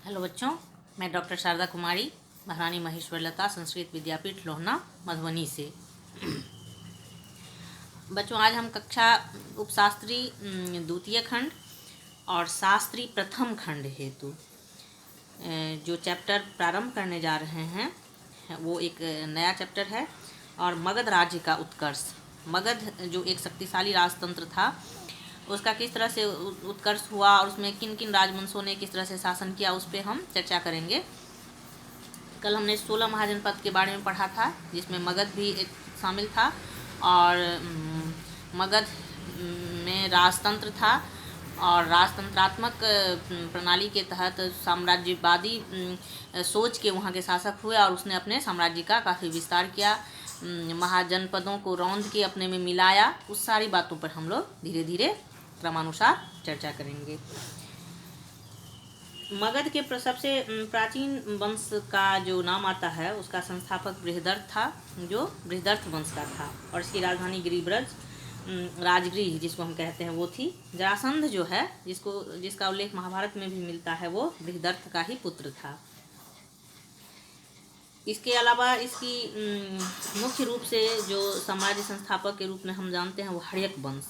Hello बच्चों, मैं doctor Sharda कुमारी, महारानी महेश्वर लता संस्कृत विद्यापीठ लोहना मधुबनी से। बच्चों, आज हम कक्षा उपशास्त्री द्वितीय खंड और शास्त्री प्रथम खंड हेतु जो चैप्टर प्रारंभ करने जा रहे हैं वो एक नया चैप्टर है। और मगध राज्य का उत्कर्ष, मगध जो एक शक्तिशाली राजतंत्र था, उसका किस तरह से उत्कर्ष हुआ और उसमें किन किन राजवंशों ने किस तरह से शासन किया, उस पर हम चर्चा करेंगे। कल हमने 16 महाजनपद के बारे में पढ़ा था, जिसमें मगध भी एक शामिल था। और मगध में राजतंत्र था और राजतंत्रात्मक प्रणाली के तहत साम्राज्यवादी सोच के वहाँ के शासक हुए और उसने अपने साम्राज्य का काफ़ी विस्तार किया, महाजनपदों को रौंद के अपने में मिलाया। उस सारी बातों पर हम लोग धीरे धीरे क्रमानुसार चर्चा करेंगे। मगध के सबसे प्राचीन वंश का जो नाम आता है उसका संस्थापक बृहदर्थ था, जो बृहदर्थ वंश का था। और इसकी राजधानी गिरिब्रज, राजगृह जिसको हम कहते हैं, वो थी। जरासंध जो है, जिसका उल्लेख महाभारत में भी मिलता है, वो बृहदर्थ का ही पुत्र था। इसके अलावा इसकी मुख्य रूप से जो साम्राज्य संस्थापक के रूप में हम जानते हैं वो हर्यक वंश।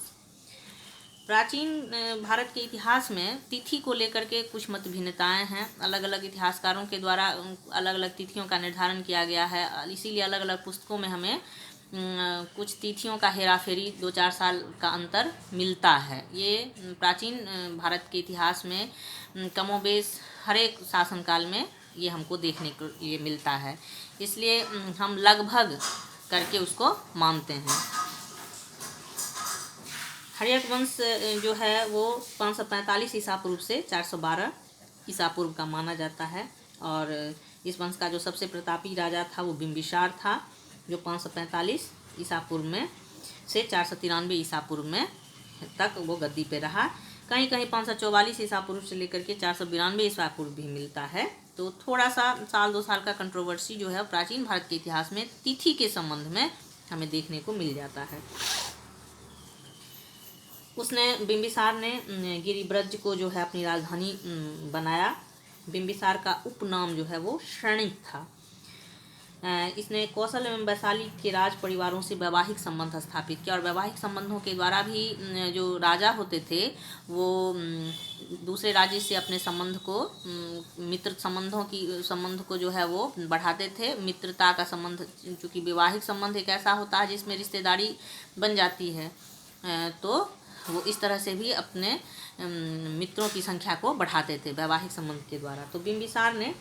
प्राचीन भारत के इतिहास में तिथि को लेकर के कुछ मत भिन्नताएँ हैं। अलग अलग इतिहासकारों के द्वारा अलग अलग तिथियों का निर्धारण किया गया है, इसीलिए अलग अलग पुस्तकों में हमें कुछ तिथियों का हेराफेरी 2-4 साल का अंतर मिलता है। ये प्राचीन भारत के इतिहास में कमोबेश हर एक शासनकाल में ये हमको देखने को ये मिलता है, इसलिए हम लगभग करके उसको मानते हैं। हर्यक वंश जो है वो 545 ईसा पूर्व से 412 ईसा पूर्व का माना जाता है। और इस वंश का जो सबसे प्रतापी राजा था वो बिंबिसार था, जो 545 ईसा पूर्व में से 493 ईसा पूर्व में तक वो गद्दी पे रहा। कहीं कहीं 544 ईसा पूर्व से लेकर के 492 ईसा पूर्व भी मिलता है। तो थोड़ा सा 1-2 साल का कंट्रोवर्सी जो है प्राचीन भारत के इतिहास में तिथि के संबंध में हमें देखने को मिल जाता है। उसने बिंबिसार ने गिरिब्रज को जो है अपनी राजधानी बनाया। बिंबिसार का उपनाम जो है वो श्रणिक था। इसने कौशल एवं वैशाली के राज परिवारों से वैवाहिक संबंध स्थापित किया, और वैवाहिक संबंधों के द्वारा भी जो राजा होते थे वो दूसरे राज्य से अपने संबंध को, मित्र संबंध को जो है वो बढ़ाते थे। मित्रता का संबंध, चूँकि वैवाहिक संबंध एक ऐसा होता है जिसमें रिश्तेदारी बन जाती है, तो वो इस तरह से भी अपने मित्रों की संख्या को बढ़ाते थे वैवाहिक संबंध के द्वारा। तो बिंबिसार ने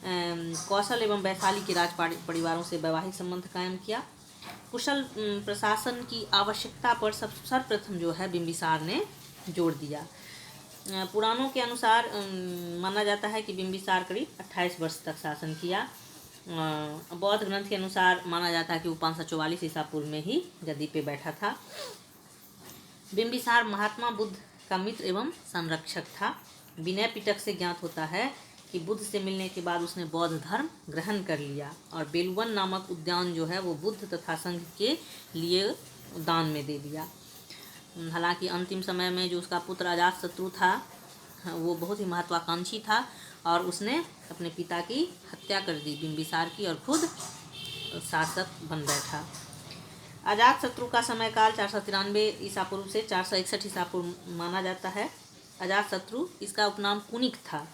कौशल एवं वैशाली के राज परिवारों से वैवाहिक संबंध कायम किया। कुशल प्रशासन की आवश्यकता पर सर्वप्रथम जो है बिंबिसार ने जोर दिया। पुराणों के अनुसार माना जाता है कि बिंबिसार करीब 28 वर्ष तक शासन किया। बौद्ध ग्रंथ के अनुसार माना जाता है कि वो 544 ईसा पूर्व में ही गद्दी पे बैठा था। बिंबिसार महात्मा बुद्ध का मित्र एवं संरक्षक था। विनय पिटक से ज्ञात होता है कि बुद्ध से मिलने के बाद उसने बौद्ध धर्म ग्रहण कर लिया और बेलवन नामक उद्यान जो है वो बुद्ध तथा संघ के लिए दान में दे दिया। हालांकि अंतिम समय में जो उसका पुत्र अजातशत्रु था वो बहुत ही महत्वाकांक्षी था और उसने अपने पिता की हत्या कर दी बिंबिसार की, और खुद शासक बन बैठा। अजातशत्रु का समय काल 493 ईसा पूर्व से 461 ईसा पूर्व माना जाता है। अजातशत्रु, इसका उपनाम कुनिक था।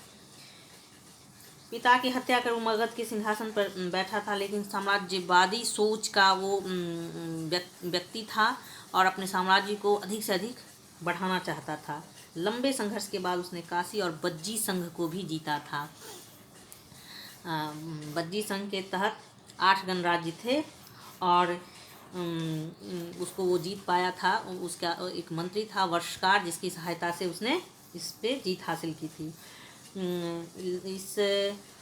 पिता की हत्या कर वो मगध के सिंहासन पर बैठा था, लेकिन साम्राज्यवादी सोच का वो व्यक्ति था और अपने साम्राज्य को अधिक से अधिक बढ़ाना चाहता था। लंबे संघर्ष के बाद उसने काशी और बज्जी संघ को भी जीता था। बज्जी संघ के तहत 8 गणराज्य थे और उसको वो जीत पाया था। उसका एक मंत्री था वर्षकार, जिसकी सहायता से उसने इस पे जीत हासिल की थी। इस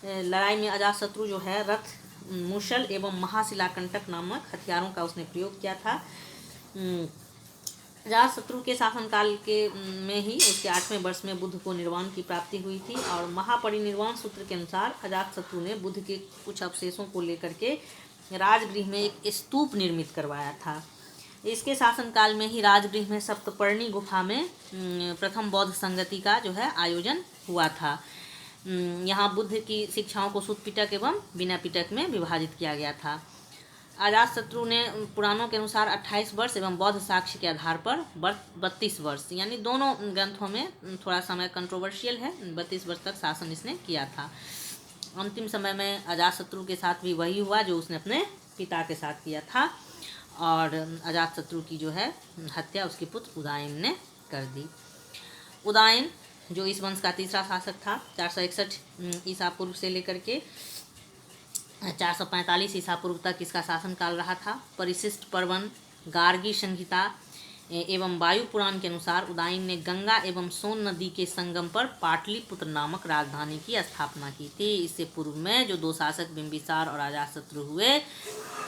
लड़ाई में अजातशत्रु जो है रथ, मूसल एवं महाशिलाकंटक नामक हथियारों का उसने प्रयोग किया था। अजातशत्रु के शासनकाल में ही उसके 8वें वर्ष में बुद्ध को निर्वाण की प्राप्ति हुई थी, और महापरिनिर्वाण सूत्र के अनुसार अजातशत्रु ने बुद्ध के कुछ अवशेषों को लेकर के राजगृह में एक स्तूप निर्मित करवाया था। इसके शासनकाल में ही राजगृह में सप्तपर्णी गुफा में प्रथम बौद्ध संगति का जो है आयोजन हुआ था। यहाँ बुद्ध की शिक्षाओं को शुद्ध पिटक एवं बिना पिटक में विभाजित किया गया था। अजातशत्रु ने पुराणों के अनुसार 28 वर्ष एवं बौद्ध साक्ष्य के आधार पर 32 वर्ष, यानी दोनों ग्रंथों में थोड़ा समय कंट्रोवर्शियल है, 32 वर्ष तक शासन इसने किया था। अंतिम समय में अजातशत्रु के साथ भी वही हुआ जो उसने अपने पिता के साथ किया था, और अजातशत्रु की जो है हत्या उसके पुत्र उदयन ने कर दी। उदयन जो इस वंश का तीसरा शासक था, 461 ईसा पूर्व से लेकर के 445 ईसा पूर्व तक इसका शासनकाल रहा था। परिशिष्ट पर्वन, गार्गी संहिता एवं वायु पुराण के अनुसार उदयन ने गंगा एवं सोन नदी के संगम पर पाटलिपुत्र नामक राजधानी की स्थापना की थी। इससे पूर्व में जो दो शासक बिंबिसार और अजातशत्रु हुए,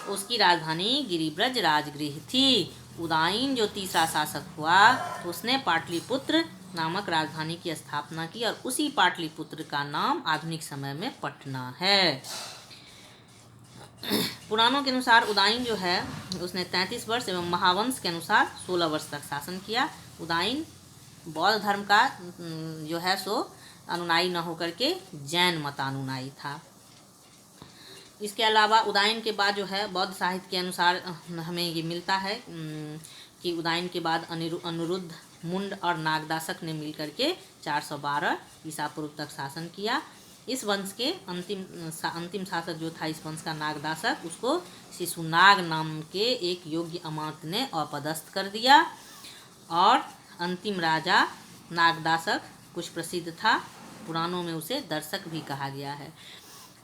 उसकी राजधानी गिरिब्रज राजगृह थी। उदयन जो तीसरा शासक हुआ, उसने पाटलिपुत्र नामक राजधानी की स्थापना की, और उसी पाटलिपुत्र का नाम आधुनिक समय में पटना है। पुराणों के अनुसार उदयन जो है उसने 33 वर्ष एवं महावंश के अनुसार 16 वर्ष तक शासन किया। उदयन बौद्ध धर्म का जो है सो अनुयायी न होकर के जैन मतानुयायी था। इसके अलावा उदयन के बाद जो है बौद्ध साहित्य के अनुसार हमें ये मिलता है कि उदयन के बाद अनिरुद्ध, मुंड और नागदासक ने मिलकर के 412 ईसा पूर्व तक शासन किया। इस वंश के अंतिम शासक जो था इस वंश का नागदासक, उसको शिशुनाग नाम के एक योग्य अमात्य ने अपदस्थ कर दिया, और अंतिम राजा नागदासक कुछ प्रसिद्ध था, पुराणों में उसे दर्शक भी कहा गया है।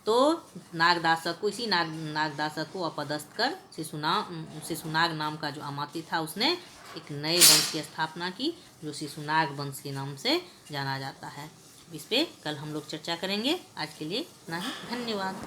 तो नागदासक को, इसी नागदासक को अपदस्थ कर शिशुनाग नाम का जो अमात्य था उसने एक नए वंश की स्थापना की, जो शिशुनाग वंश के नाम से जाना जाता है। इस पे कल हम लोग चर्चा करेंगे। आज के लिए इतना ही, धन्यवाद।